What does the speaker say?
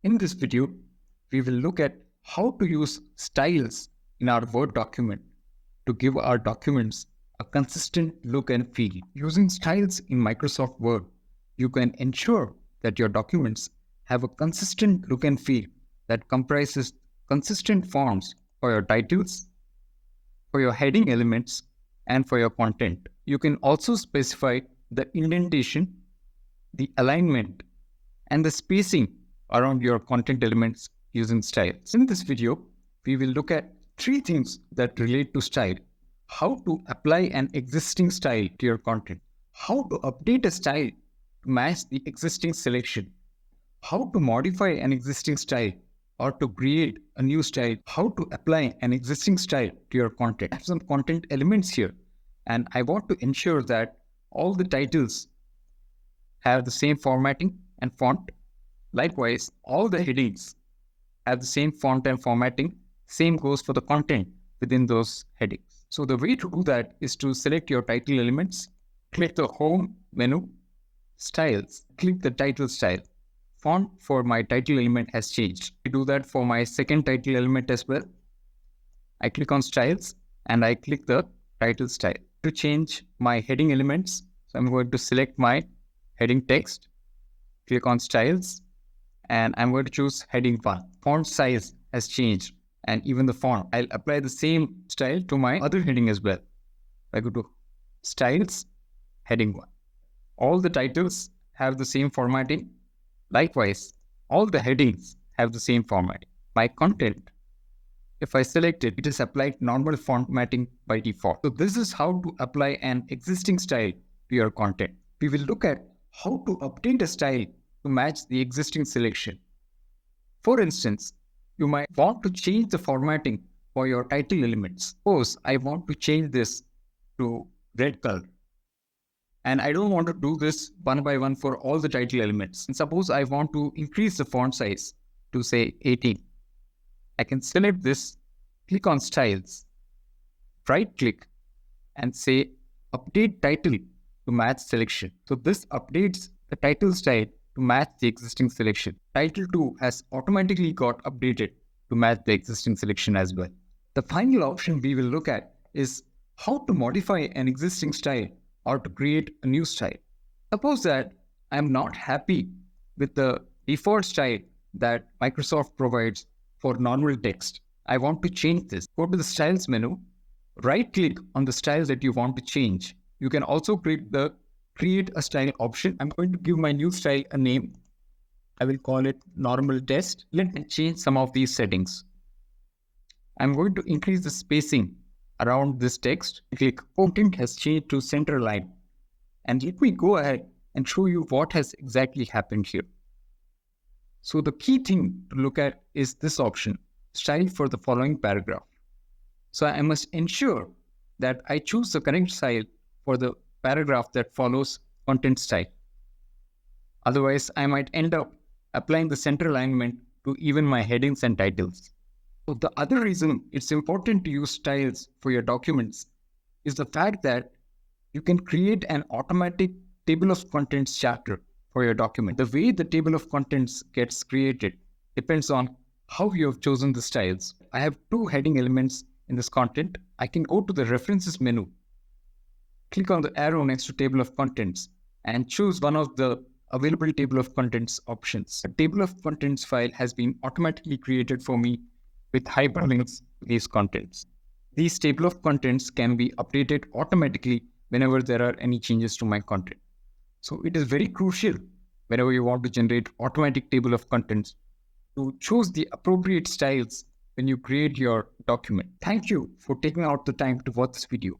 In this video, we will look at how to use styles in our Word document to give our documents a consistent look and feel. Using styles in Microsoft Word, you can ensure that your documents have a consistent look and feel that comprises consistent fonts for your titles, for your heading elements, and for your content. You can also specify the indentation, the alignment, and the spacing around your content elements using styles. In this video, we will look at three things that relate to style: how to apply an existing style to your content, how to update a style to match the existing selection, how to modify an existing style or to create a new style, how to apply an existing style to your content. I have some content elements here, and I want to ensure that all the titles have the same formatting and font. Likewise, all the headings have the same font and formatting. Same goes for the content within those headings. So the way to do that is to select your title elements, click the Home menu, Styles, click the title style. Font for my title element has changed. I do that for my second title element as well. I click on Styles and I click the title style. To change my heading elements, so I'm going to select my heading text, click on Styles, and I'm going to choose heading 1. Font size has changed, and even the font. I'll apply the same style to my other heading as well. I go to Styles, heading 1. All the titles have the same formatting. Likewise, all the headings have the same formatting. My content, if I select it, it is applied normal formatting by default. So this is how to apply an existing style to your content. We will look at how to update a style to match the existing selection. For instance, you might want to change the formatting for your title elements. Suppose I want to change this to red color. And I don't want to do this one by one for all the title elements. And suppose I want to increase the font size to say 18. I can select this, click on Styles, right click and say Update Title to match selection. So this updates the title style to match the existing selection. Title 2 has automatically got updated to match the existing selection as well. The final option we will look at is how to modify an existing style or to create a new style. Suppose that I am not happy with the default style that Microsoft provides for normal text. I want to change this. Go to the Styles menu, right click on the style that you want to change. You can also click the Create a Style option. I'm going to give my new style a name. I will call it Normal Text. Let me change some of these settings. I'm going to increase the spacing around this text. Click Content has changed to center line. And let me go ahead and show you what has exactly happened here. So the key thing to look at is this option, Style for the following paragraph. So I must ensure that I choose the correct style for the paragraph that follows content style. Otherwise, I might end up applying the center alignment to even my headings and titles. So the other reason it's important to use styles for your documents is the fact that you can create an automatic table of contents chapter for your document. The way the table of contents gets created depends on how you have chosen the styles. I have two heading elements in this content. I can go to the References menu, click on the arrow next to Table of Contents, and choose one of the available Table of Contents options. A Table of Contents file has been automatically created for me with hyperlinks to these contents. These Table of Contents can be updated automatically whenever there are any changes to my content. So it is very crucial whenever you want to generate automatic Table of Contents to choose the appropriate styles when you create your document. Thank you for taking out the time to watch this video.